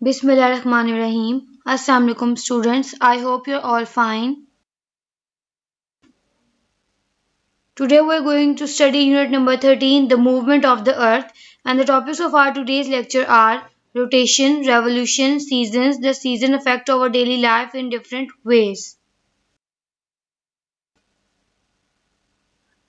Bismillahirrahmanirrahim. Assalamu alaikum students. I hope you're all fine. Today we're going to study unit number 13, the movement of the earth, and the topics of our today's lecture are rotation, revolution, seasons, the season affect our daily life in different ways.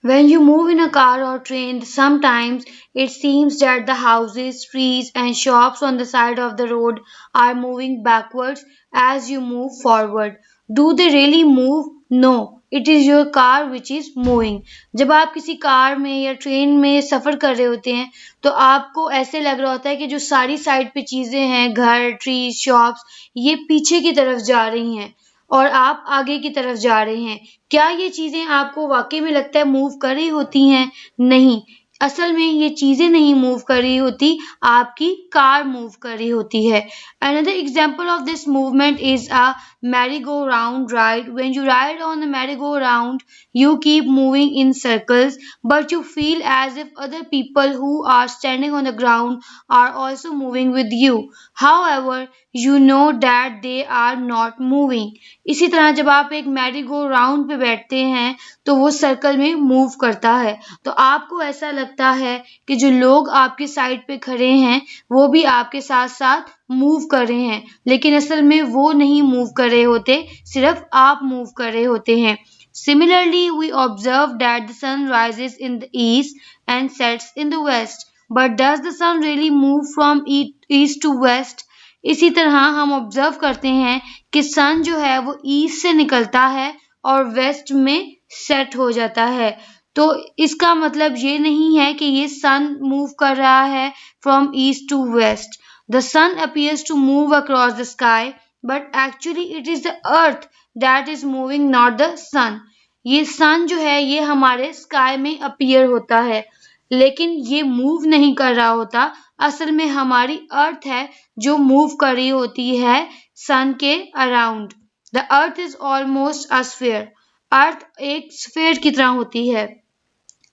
When you move in a car or train, sometimes it seems that the houses, trees, and shops on the side of the road are moving backwards as you move forward. Do they really move? No. It is your car which is moving. जब आप किसी car में या train में सफ़र कर रहे होते हैं तो आपको ऐसे लग रहा होता है कि जो सारी साइड पे चीज़ें हैं, घर, ट्री, शॉप्स, ये पीछे की तरफ जा रही हैं और आप आगे की तरफ जा रहे हैं। क्या ये चीज़ें आपको वाकई में लगता है मूव कर रही होती हैं? नहीं, असल में ये चीज़ें नहीं मूव कर रही होती, आपकी कार मूव कर रही होती है। Another example of this movement is a merry-go-round ride. When you ride on a merry-go-round, you keep moving in circles, but you feel as if other people who are standing on the ground are also moving with you. However, you know that they are not moving. इसी तरह जब आप एक merry go round पे बैठते हैं तो वो सर्कल में मूव करता है, तो आपको ऐसा लगता है कि जो लोग आपके साइड पे खड़े हैं वो भी आपके साथ साथ मूव कर रहे हैं, लेकिन असल में वो नहीं मूव कर रहे होते, सिर्फ आप मूव कर रहे होते हैं। Similarly, we observe that the sun rises in the east and sets in the west. But does the sun really move from east to west? इसी तरह हम ऑब्जर्व करते हैं कि सन जो है वो ईस्ट से निकलता है और वेस्ट में सेट हो जाता है। तो इसका मतलब ये नहीं है कि ये सन मूव कर रहा है from east to west. The sun appears to move across the sky, but actually it is the earth that is moving, not the sun. ये सन जो है ये हमारे स्काई में अपीयर होता है, लेकिन ये मूव नहीं कर रहा होता, असल में हमारी अर्थ है जो मूव कर रही होती है सन के around. The earth is almost a sphere. Earth एक स्फीयर की तरह होती है।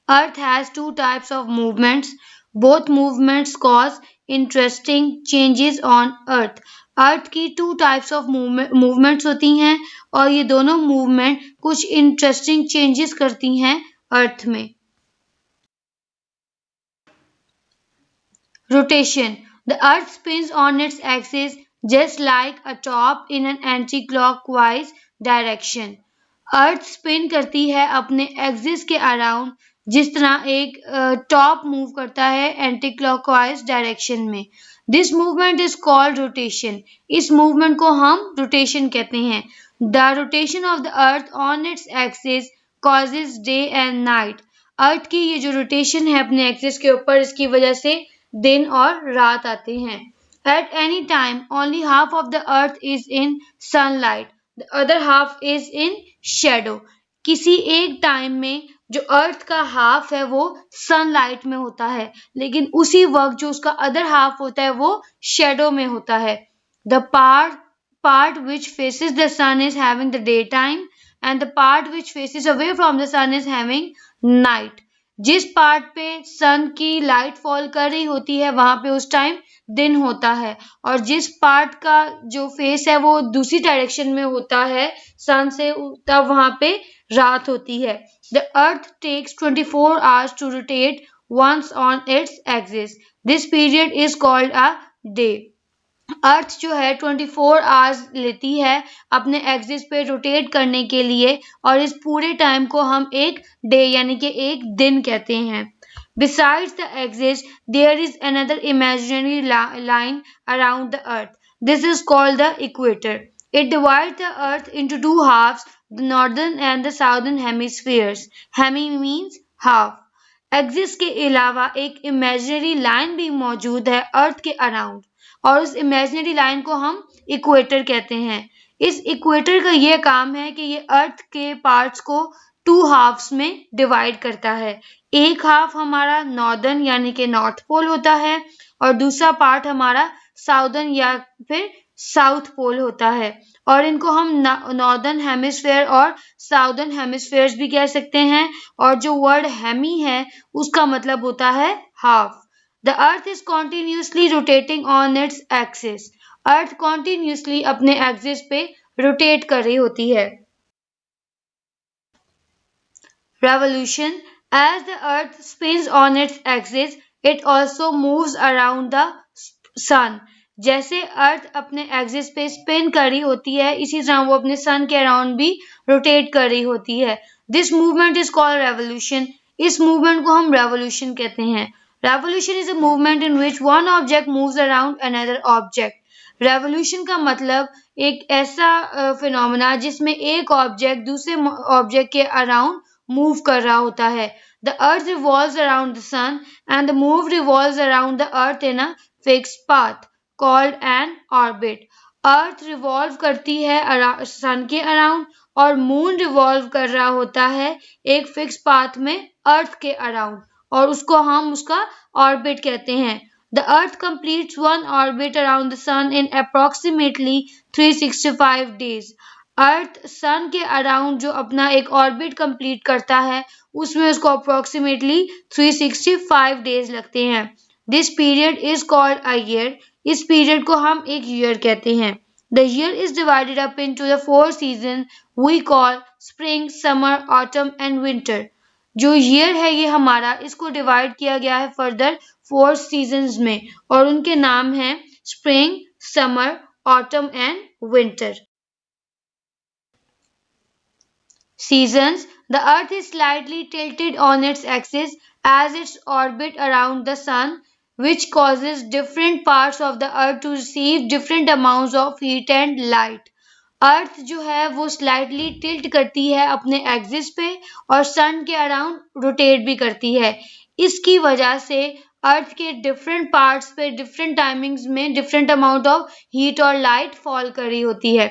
Earth has two types of movements. Both movements cause interesting changes on earth. Earth की टू टाइप्स ऑफ मूवमेंट्स होती हैं और ये दोनों मूवमेंट कुछ इंटरेस्टिंग चेंजेस करती हैं अर्थ में। Rotation. The earth spins on its axis just like a top in an anti-clockwise direction. Earth spin करती है अपने एक्सिस के अराउंड जिस तरह एक टॉप मूव करता है एंटी क्लॉकवाइज डायरेक्शन में। This movement is called rotation. इस मूवमेंट को हम रोटेशन कहते हैं। The rotation of the earth on its axis causes day and night. Earth की ये जो रोटेशन है अपने एक्सिस के ऊपर, इसकी वजह से दिन और रात आते हैं। At any time, only half of the earth is in sunlight, the other half is in shadow. किसी एक टाइम में जो अर्थ का हाफ है वो सनलाइट में होता है, लेकिन उसी वक्त जो उसका अदर हाफ होता है वो शेडो में होता है। The part which faces the sun is having the daytime and the part which faces away from the sun is having night. जिस पार्ट पे सन की लाइट फॉल कर रही होती है वहां पे उस टाइम दिन होता है, और जिस पार्ट का जो फेस है वो दूसरी डायरेक्शन में होता है सन से, तब वहां पे रात होती है। The earth takes 24 hours to rotate once on its axis. This period is called a day. Earth जो है 24 आवर्स लेती है अपने एक्सिस पे रोटेट करने के लिए, और इस पूरे टाइम को हम एक डे यानी कि एक दिन कहते हैं। Besides the axis, there is another imaginary line around the earth. This is called the equator. It divides the earth into two halves, the northern and the southern hemispheres. Hemi means half. Axis के अलावा एक imaginary line भी मौजूद है अर्थ के around, और उस imaginary line को हम इक्वेटर कहते हैं। इस इक्वेटर का ये काम है कि ये अर्थ के पार्ट्स को टू हाफ्स में डिवाइड करता है। एक हाफ हमारा नॉर्दर्न यानी कि नॉर्थ पोल होता है और दूसरा पार्ट हमारा साउदर्न या फिर साउथ पोल होता है, और इनको हम नॉर्दर्न हेमिस्फेयर और साउदर्न हेमिस्फेयर्स भी कह सकते हैं, और जो वर्ड हेमी है उसका मतलब होता है half. The earth is continuously rotating on its axis. Earth continuously अपने एक्सिस पे रोटेट कर रही होती है। Revolution. As the earth spins on its axis, it also moves around the sun. जैसे अर्थ अपने एक्सिस पे स्पिन कर रही होती है, इसी तरह वो अपने सन के अराउंड भी रोटेट कर रही होती है। This movement is called revolution. इस मूवमेंट को हम रेवोल्यूशन कहते हैं। Revolution is a movement in which one object moves around another object. Revolution का मतलब एक ऐसा फिनोमेना जिसमें एक ऑब्जेक्ट दूसरे ऑब्जेक्ट के अराउंड मूव कर रहा होता है। The earth revolves around the sun and the moon revolves around the earth in a fixed path called an orbit. Earth revolve करती है सन के अराउंड और मून रिवॉल्व कर रहा होता है एक फिक्स पाथ में अर्थ के अराउंड, और उसको हम उसका ऑर्बिट कहते हैं। The Earth completes one orbit around the Sun in approximately 365 days. अर्थ सन के अराउंड जो अपना एक ऑर्बिट कंप्लीट करता है उसमें उसको अप्रोक्सीमेटली 365 डेज लगते हैं। This period is called a year. इस पीरियड को हम एक ईयर कहते हैं। The year is divided up into the 4 season we call spring, summer, autumn and winter. जो ईयर है ये हमारा, इसको डिवाइड किया गया है फर्दर 4 सीजन्स में, और उनके नाम हैं spring, summer, autumn and winter. Seasons. The Earth is slightly tilted on its axis as its orbit around the Sun, which causes different parts of the Earth to receive different amounts of heat and light. अर्थ जो है वो slightly tilt करती है अपने axis पे और सन के around rotate भी करती है। इसकी वजह से अर्थ के डिफरेंट पार्ट्स पे डिफरेंट टाइमिंग्स में डिफरेंट अमाउंट ऑफ हीट और लाइट फॉल कर रही होती है।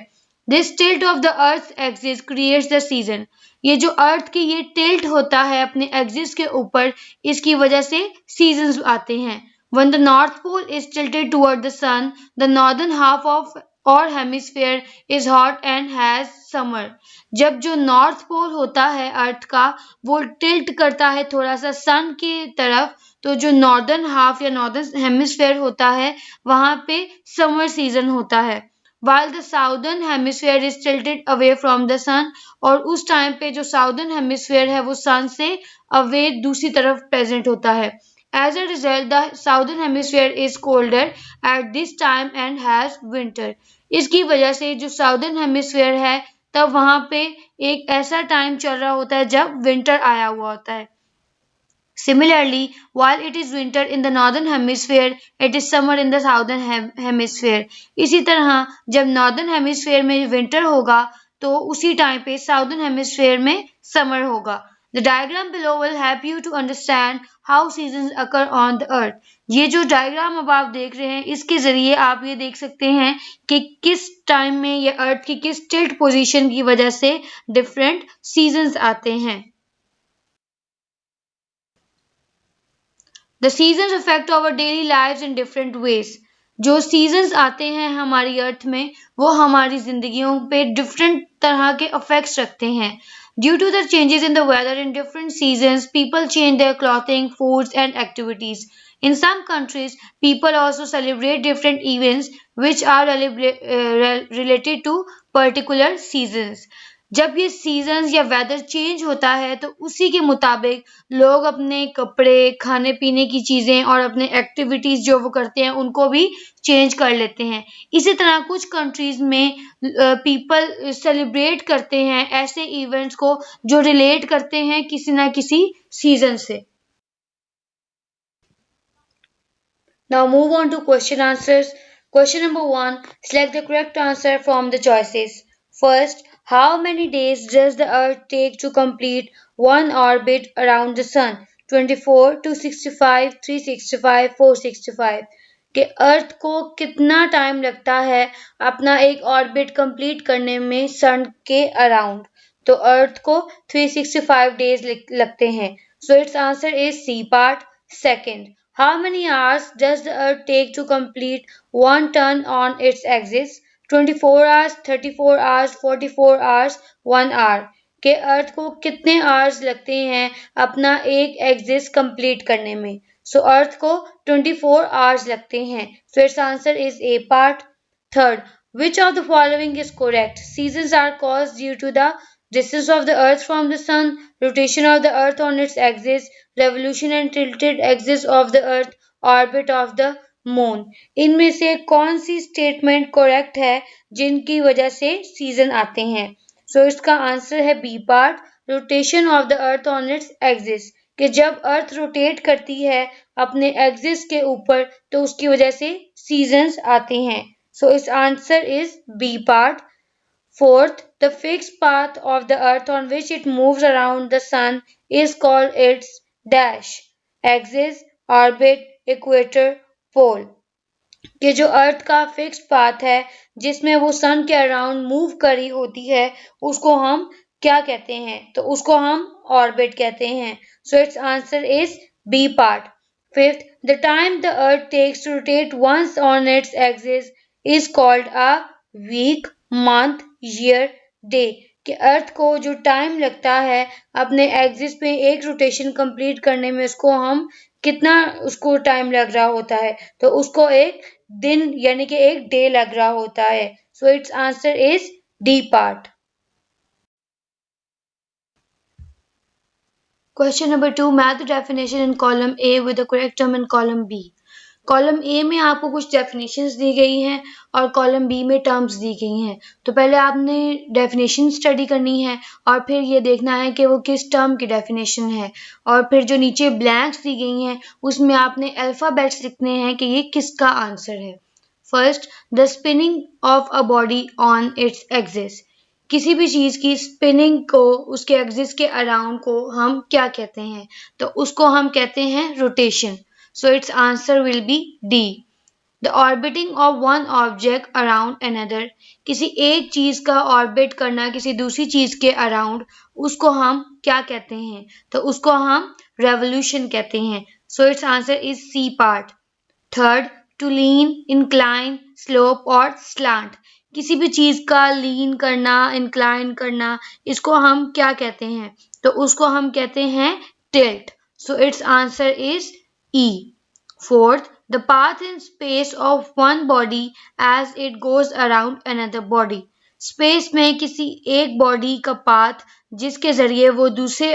This tilt of the earth axis creates the season. ये जो अर्थ की ये टिल्ट होता है अपने एक्सिस के ऊपर, इसकी वजह से सीजन्स आते हैं। When the North Pole is tilted toward the sun, the northern half of और hemisphere is hot and has summer. जब जो नॉर्थ पोल होता है अर्थ का वो टिल्ट करता है थोड़ा सा सन की तरफ, तो जो नॉर्दर्न हाफ या नॉर्दर्न हेमिस्फेयर होता है वहां पे समर सीजन होता है। while the southern hemisphere is tilted away from the sun, और उस टाइम पे जो साउदर्न हेमिस्फेयर है वो सन से अवे दूसरी तरफ प्रेजेंट होता है। As a result, the southern hemisphere is colder at this time and has winter. इसकी वजह से जो साउदर्न हेमिस्फेयर है तब वहां पे एक ऐसा टाइम चल रहा होता है जब विंटर आया हुआ होता है। Similarly, while it is winter in the northern hemisphere, it is summer in the southern hemisphere. इसी तरह जब नॉर्दर्न हेमिस्फेयर में विंटर होगा तो उसी टाइम पे साउदर्न हेमिस्फेयर में समर होगा। The diagram below will help you to understand how seasons occur on the earth. ये जो डायग्राम अब आप देख रहे हैं इसके जरिए आप ये देख सकते हैं कि किस टाइम में ये अर्थ की किस टिल्ट पोजीशन की वजह से डिफरेंट सीजन्स आते हैं। The seasons affect our daily lives in different ways. जो सीजन्स आते हैं हमारी अर्थ में वो हमारी जिंदगियों पे डिफरेंट तरह के इफेक्ट्स रखते हैं। Due to the changes in the weather in different seasons, people change their clothing, foods, and activities. In some countries, people also celebrate different events which are related to particular seasons. जब ये seasons या weather change होता है तो उसी के मुताबिक लोग अपने कपड़े, खाने पीने की चीज़ें और अपने एक्टिविटीज़ जो वो करते हैं उनको भी चेंज कर लेते हैं। इसी तरह कुछ कंट्रीज़ में पीपल सेलिब्रेट करते हैं ऐसे इवेंट्स को जो रिलेट करते हैं किसी ना किसी सीजन से। Now move on to question answers. Question number 1. Select the correct answer from the choices. First, how many days does the Earth take to complete one orbit around the Sun? 24, 265, 365, 465. कि अर्थ को कितना time लगता है अपना एक orbit complete करने में सन के अराउंड? तो अर्थ को 365 डेज लगते हैं। So its answer is C part. Second, how many hours does the Earth take to complete one turn on its axis? 24 hours, 34 hours, 44 hours, 1 hour. के अर्थ को कितने आवर्स लगते हैं अपना एक एक्सिस कंप्लीट करने में? सो अर्थ को 24 आवर्स लगते हैं। So its answer is a part. Third, which of the following is correct? Seasons are caused due to the distance of the earth from the sun, rotation of the earth on its axis, revolution and tilted axis of the earth, orbit of the moon. इनमें से कौन सी statement correct है जिनकी वजह से season आते हैं? सो इसका आंसर है B part, rotation of the earth on its axis, कि जब अर्थ रोटेट करती है अपने एक्सिस के ऊपर तो उसकी वजह से सीजन्स आते हैं. सो इस answer is B part. Fourth, the fixed path of the earth on which it moves around the sun is called its dash, axis, orbit, equator, pole. कि जो अर्थ का फिक्स्ड पाथ है जिसमें वो सन के अराउंड मूव करी होती है उसको हम क्या कहते हैं? तो उसको हम ऑर्बिट कहते हैं. So its answer is B part. Fifth, the time the earth takes to rotate once on its axis is called a week, month, year, day. कि अर्थ को जो टाइम लगता है अपने एक्सिस पे एक रोटेशन कंप्लीट करने में कितना उसको टाइम लग रहा होता है? तो उसको एक दिन यानी कि एक डे लग रहा होता है. सो its answer is D part. Question number 2. Match the definition in column A with the correct term in column B. Column A में आपको कुछ डेफिनेशंस दी गई हैं और कॉलम बी में टर्म्स दी गई हैं. तो पहले आपने डेफिनेशन स्टडी करनी है और फिर ये देखना है कि वो किस टर्म की डेफिनेशन है और फिर जो नीचे ब्लैंक्स दी गई हैं उसमें आपने अल्फ़ाबेट्स लिखने हैं कि ये किसका आंसर है. First, the spinning of a body on its axis. किसी भी चीज़ की स्पिनिंग को उसके एक्सिस के अराउंड को हम क्या कहते हैं? तो उसको हम कहते हैं rotation. So its answer will be D. The orbiting of one object around another. किसी एक चीज का ऑर्बिट करना किसी दूसरी चीज के अराउंड उसको हम क्या कहते हैं? तो उसको हम रेवोल्यूशन कहते हैं. So its answer is C part. Third, to lean, incline, slope और slant. किसी भी चीज का लीन करना, इंक्लाइन करना, इसको हम क्या कहते हैं? तो उसको हम कहते हैं tilt. So its answer is E. Fourth, the path in space of one body as it goes around another body. Space में किसी एक बॉडी का पाथ जिसके जरिए वो दूसरे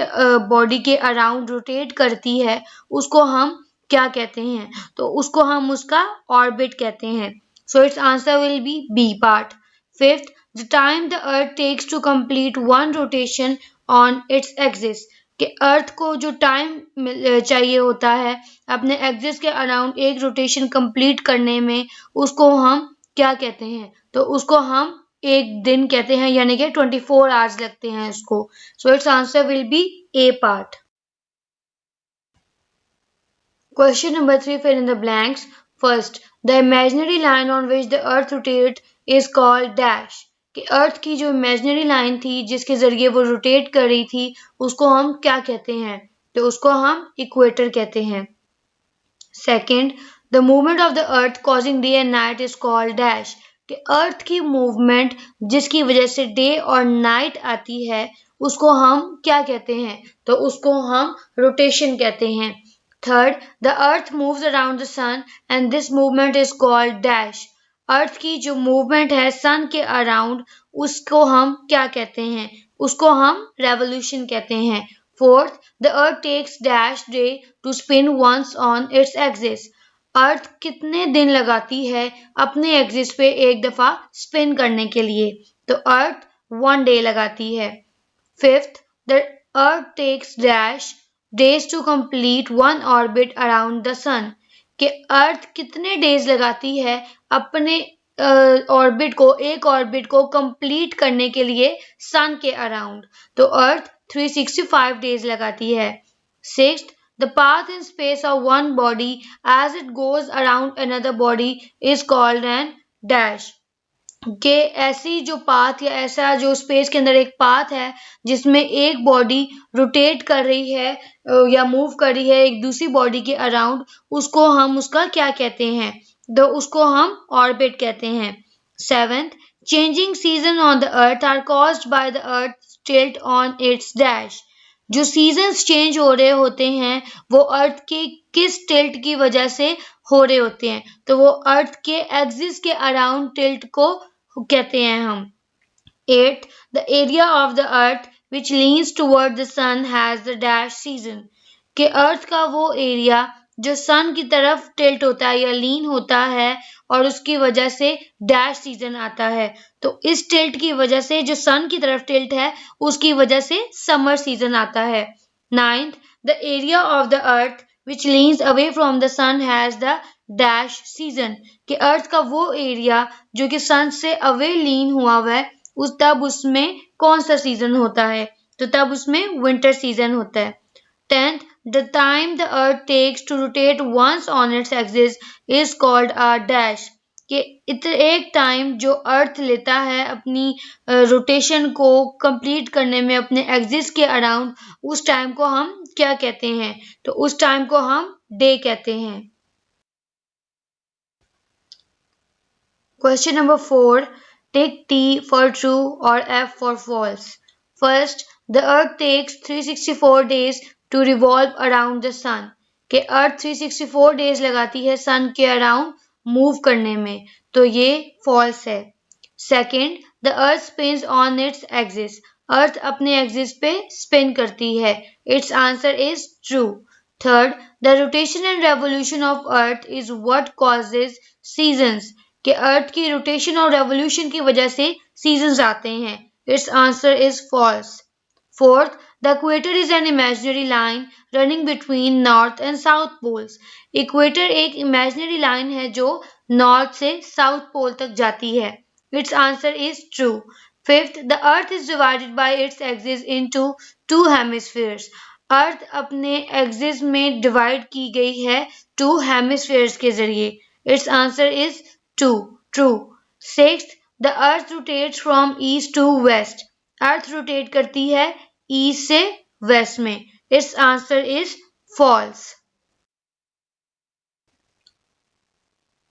बॉडी के अराउंड रोटेट करती है उसको हम क्या कहते हैं? तो उसको हम उसका ऑर्बिट कहते हैं. So its answer will be B part. Fifth, the time the earth takes to complete one rotation on its axis. कि अर्थ को जो टाइम चाहिए होता है अपने एक्सिस के अराउंड एक रोटेशन कंप्लीट करने में उसको हम क्या कहते हैं? तो उसको हम एक दिन कहते हैं यानी कि 24 आवर्स लगते हैं उसको. सो its answer will B A part. Question number 3, fill in the blanks. First, the imaginary line on which the earth rotates is called dash. कि अर्थ की जो इमेजिनरी लाइन थी जिसके जरिए वो रोटेट कर रही थी उसको हम क्या कहते हैं? तो उसको हम इक्वेटर कहते हैं. Second, the movement of the earth causing day and night is called dash. कि अर्थ की मूवमेंट जिसकी वजह से डे और नाइट आती है उसको हम क्या कहते हैं? तो उसको हम रोटेशन कहते हैं. Third, the earth moves around the sun and this movement is called dash. Earth की जो मूवमेंट है सन के अराउंड उसको हम क्या कहते हैं? उसको हम रेवोल्यूशन कहते हैं. Fourth, the earth takes dash day to spin once on its axis. Earth कितने दिन लगाती है अपने एक्सिस पे एक दफा स्पिन करने के लिए? तो अर्थ 1 डे लगाती है. Fifth, the earth takes dash days to complete one orbit around the sun. कि अर्थ कितने डेज लगाती है अपने एक ऑर्बिट को कंप्लीट करने के लिए सन के अराउंड? तो अर्थ 365 डेज लगाती है. Sixth, the path in space of one body as it goes around another body is called an dash. कि ऐसी जो पाथ या ऐसा जो स्पेस के अंदर एक पाथ है जिसमें एक बॉडी रोटेट कर रही है या मूव कर रही है एक दूसरी बॉडी के अराउंड उसको हम उसका क्या कहते हैं? तो उसको हम ऑर्बिट कहते हैं. Seventh, changing season on the earth are caused by the earth tilt on its dash. जो सीजन्स चेंज हो रहे होते हैं वो अर्थ के किस टिल्ट की वजह से हो रहे होते हैं, तो वो अर्थ के एक्सिस के अराउंड टिल्ट को कहते हैं हम। 8. The area of the earth which leans toward the sun has the dash season. कि अर्थ का वो एरिया जो सन की तरफ टिल्ट होता है या लीन होता है और उसकी वजह से डैश सीजन आता है। तो इस टिल्ट की वजह से जो सन की तरफ टिल्ट है उसकी वजह से समर सीजन आता है। 9th, the area of the earth which leans away from the sun has the dash season. कि अर्थ का वो एरिया जो कि सन से अवे लीन हुआ है तब उसमें कौन सा सीजन होता है, तो तब उसमें विंटर सीजन होता है। 10th, the time the earth takes to rotate once on its axis is called a dash. कि एक टाइम जो अर्थ लेता है अपनी रोटेशन को कंप्लीट करने में अपने एक्सिस के अराउंड, उस टाइम को हम क्या कहते हैं, तो उस टाइम को हम डे कहते हैं। Question number 4, take T for true or F for false. First, the earth takes 364 days to revolve around the sun. कि अर्थ 364 डेज लगाती है सन के अराउंड मूव करने में, तो ये फॉल्स है। Second, the earth spins on its axis. Earth अपने एक्सिस पे स्पिन करती है, its answer is true. Third, the rotation and revolution of earth is what causes seasons. कि अर्थ की रोटेशन और रेवोल्यूशन की वजह से सीजन्स आते हैं, its answer is false. Fourth, the equator is an imaginary line running between north and south poles. Equator एक imaginary line है जो नॉर्थ से साउथ पोल तक जाती है, its answer is true. Fifth, the earth is divided by its axis into two hemispheres. Earth अपने axis में divide की गई है टू हेमिस्फीयर्स के जरिए, its answer is true. Sixth, the earth rotates from east to west. Earth rotate करती है east से वेस्ट में, its answer is false.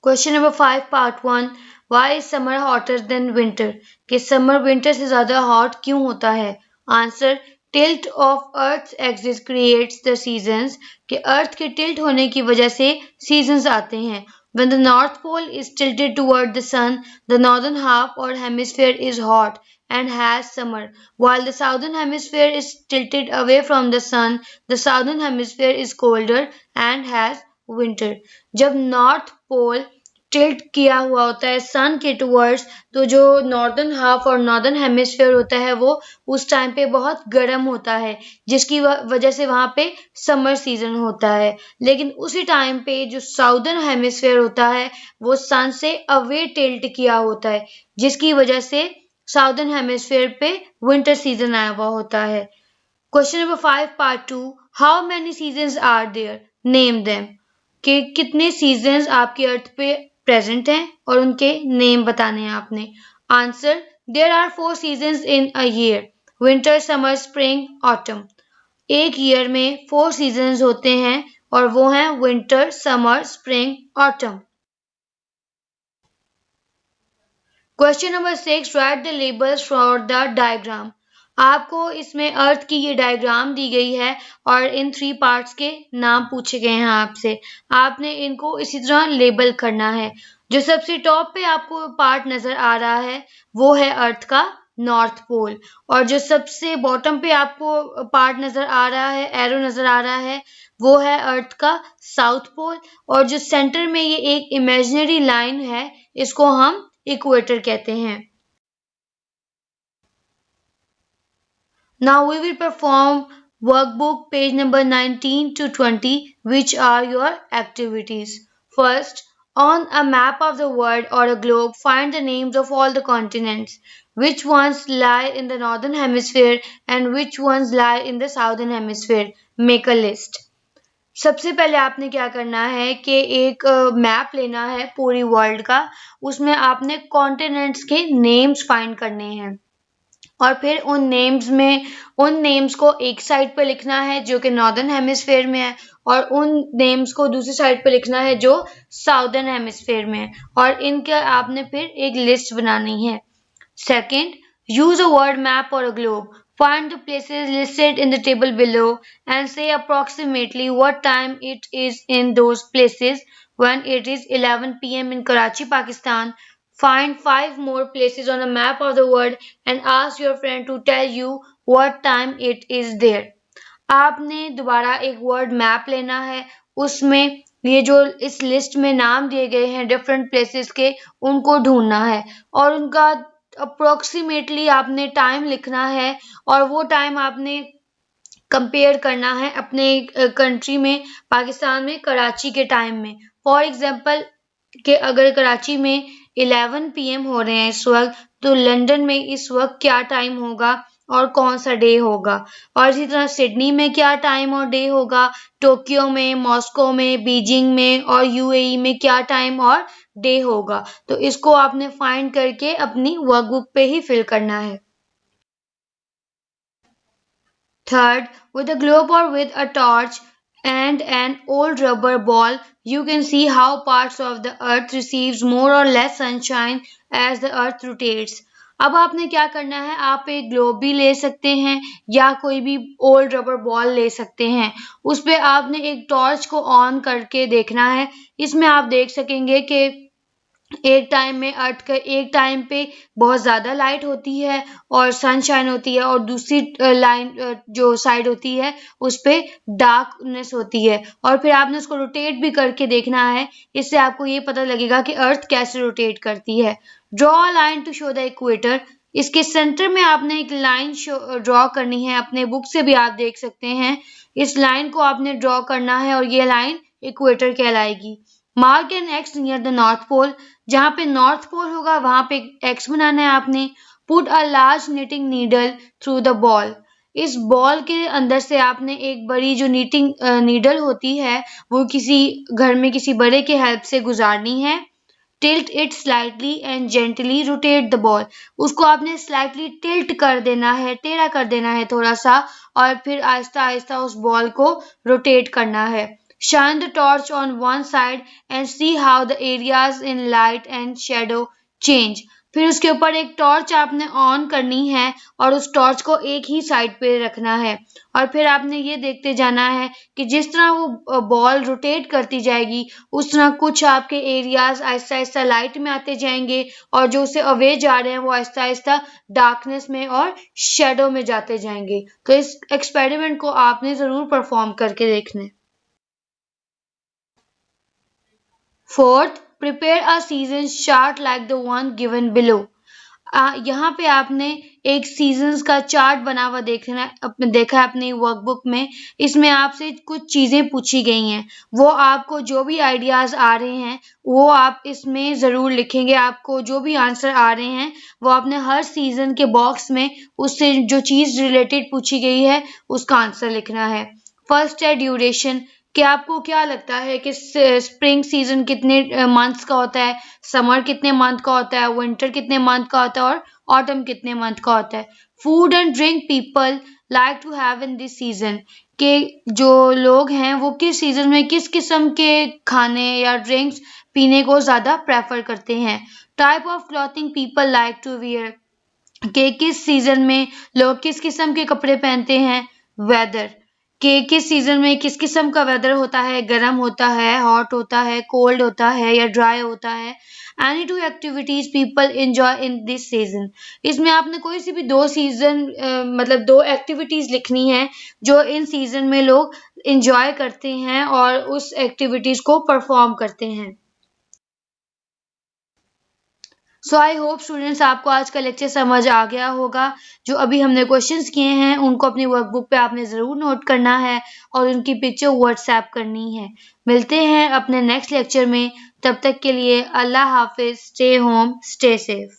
Question number 5 part 1, why is summer hotter than winter. कि summer winter से ज्यादा hot क्यों होता है? Answer, tilt of earth axis creates the seasons. कि अर्थ के टिल्ट होने की वजह से सीजन्स आते हैं। When the North Pole is tilted toward the sun, the northern half or hemisphere is hot and has summer, while the southern hemisphere is tilted away from the sun, the southern hemisphere is colder and has winter. जब north pole tilt किया हुआ होता है sun के towards, तो जो northern half और northern hemisphere होता है वो उस टाइम पे बहुत गर्म होता है, जिसकी वजह से वहाँ पे समर सीजन होता है। लेकिन उसी टाइम पे जो साउदर्न हेमिस्फीयर होता है वो सन से अवे टिल्ट किया होता है, जिसकी वजह से साउदर्न हेमिस्फीयर पे विंटर सीजन आया हुआ होता है। Question number 5 part 2, how many seasons are there, name them. कि कितने सीजन्स आपकी अर्थ पे प्रेजेंट हैं और उनके नेम बताने हैं आपने। Answer, there are 4 seasons in a year, winter, summer, spring, autumn. एक ईयर में 4 सीजन्स होते हैं और वो हैं winter, summer, spring, autumn. Question number 6, write the labels for the diagram. आपको इसमें अर्थ की ये डायग्राम दी गई है और इन 3 पार्ट्स के नाम पूछे गए हैं आपसे, आपने इनको इसी तरह लेबल करना है। जो सबसे टॉप पे आपको पार्ट नजर आ रहा है वो है अर्थ का नॉर्थ पोल, और जो सबसे बॉटम पे आपको पार्ट नजर आ रहा है, एरो नजर आ रहा है, वो है अर्थ का साउथ पोल, और जो सेंटर में ये एक इमेजिनरी लाइन है इसको हम इक्वेटर कहते हैं। Now we will perform workbook page number 19 to 20, which are your activities. First, on a map of the world or a globe, find the names of all the continents. Which ones lie in the northern hemisphere and which ones lie in the southern hemisphere? Make a list. सबसे पहले आपने क्या करना है कि एक map लेना है पूरी वर्ल्ड का, उसमें आपने कॉन्टिनेंट्स के नेम्स फाइंड करने हैं और फिर उन नेम्स को एक साइड पे लिखना है जो कि नॉर्दर्न हेमिस्फीयर में है, और उन नेम्स को दूसरी साइड पे लिखना है जो साउदर्न हेमिस्फीयर में है, और इनके आपने फिर एक लिस्ट बनानी है। Second, use a world map और a globe. Find the places listed in the table below and say approximately what time it is in those places. When it is 11 p.m. in Karachi, Pakistan, find 5 more places on the map of the world and ask your friend to tell you what time it is there. आपने दोबारा एक word map लेना है, उसमें ये जो इस list में नाम दिए गए हैं डिफरेंट प्लेसेस के, उनको ढूंढना है और उनका अप्रोक्सीमेटली आपने टाइम लिखना है और वो टाइम आपने कंपेयर करना है अपने कंट्री में, पाकिस्तान में कराची के टाइम में। फॉर एग्जांपल कि अगर कराची में 11 p.m. हो रहे हैं इस वक्त, तो लंदन में इस वक्त क्या टाइम होगा और कौन सा डे होगा, और इसी तरह सिडनी में क्या टाइम और डे होगा, टोक्यो में, मॉस्को में, बीजिंग में और यूएई में क्या टाइम और डे होगा। तो इसको आपने फाइंड करके अपनी वर्कबुक पे ही फिल करना है। Third, with a globe or with a torch and an old rubber ball, you can see how parts of the earth receives more or less sunshine as the earth rotates. अब आपने क्या करना है, आप एक globe भी ले सकते हैं या कोई भी ओल्ड रबर बॉल ले सकते हैं। उस पे आपने एक टॉर्च को ऑन करके देखना है। इसमें आप देख सकेंगे कि एक टाइम में अर्थ का एक टाइम पे बहुत ज़्यादा लाइट होती है और सनशाइन होती है, और दूसरी लाइन जो साइड होती है उस पे डार्कनेस होती है, और फिर आपने उसको रोटेट भी करके देखना है। इससे आपको ये पता लगेगा कि अर्थ कैसे रोटेट करती है। Draw a line to show the equator. इसके सेंटर में आपने एक लाइन ड्रॉ करनी है, अपने बुक से भी आप देख सकते हैं। इस लाइन को आपने ड्रॉ करना है और ये लाइन इक्वेटर कहलाएगी। Mark an X near the north pole. जहाँ पे नॉर्थ पोल होगा वहां पे एक्स बनाना है आपने। Put a large knitting needle through the ball. इस बॉल के अंदर से आपने एक बड़ी जो नीटिंग नीडल होती है वो किसी घर में किसी बड़े के हेल्प से गुजारनी है। Tilt it slightly and gently rotate the ball. उसको आपने स्लाइटली टिल्ट कर देना है, टेढ़ा कर देना है थोड़ा सा, और फिर आहिस्ता आहिस्ता उस बॉल को रोटेट करना है। Shine the torch on one side and see how the areas in light and shadow change. फिर उसके ऊपर एक टॉर्च आपने ऑन करनी है और उस टॉर्च को एक ही साइड पे रखना है, और फिर आपने ये देखते जाना है कि जिस तरह वो बॉल रोटेट करती जाएगी उस तरह कुछ आपके एरियाज आहिस्ता आहिस्ता लाइट में आते जाएंगे और जो उसे अवे जा रहे हैं वो आहिस्ता आहिस्ता डार्कनेस में और शेडो में जाते जाएंगे। तो इस एक्सपेरिमेंट को आपने ज़रूर परफॉर्म करके देखना है। Fourth, prepare a season chart like the one given below. यहाँ पे आपने एक सीजन्स का चार्ट बना हुआ देखा है अपनी वर्कबुक में। इसमें आपसे कुछ चीज़ें पूछी गई हैं, वो आपको जो भी आइडियाज़ आ रहे हैं वो आप इसमें ज़रूर लिखेंगे। आपको जो भी आंसर आ रहे हैं वो आपने हर सीज़न के बॉक्स में उससे जो चीज़ रिलेटेड पूछी गई है उसका आंसर लिखना है। फर्स्ट है ड्यूरेशन, कि आपको क्या लगता है कि स्प्रिंग सीजन कितने मंथ्स का होता है, समर कितने मंथ का होता है, विंटर कितने मंथ का होता है और ऑटम कितने मंथ का होता है। Food and drink people like to have in this season, के जो लोग हैं वो किस सीजन में किस किस्म के खाने या ड्रिंक्स पीने को ज़्यादा प्रेफर करते हैं। Type of clothing people like to wear, कि किस सीजन में लोग किस किस्म के कपड़े पहनते हैं। वेदर, कि किस सीजन में किस किस्म का वेदर होता है, गर्म होता है, हॉट होता है, कोल्ड होता है या ड्राई होता है। Any two activities people enjoy in this season, इसमें आपने कोई सी भी दो सीजन मतलब दो एक्टिविटीज लिखनी है जो इन सीजन में लोग एंजॉय करते हैं और उस एक्टिविटीज को परफॉर्म करते हैं। सो आई होप स्टूडेंट्स आपको आज का लेक्चर समझ आ गया होगा। जो अभी हमने क्वेश्चंस किए हैं उनको अपनी वर्कबुक पे आपने ज़रूर नोट करना है और उनकी पिक्चर व्हाट्सएप करनी है। मिलते हैं अपने नेक्स्ट लेक्चर में, तब तक के लिए अल्लाह हाफिज़, स्टे होम, स्टे सेफ।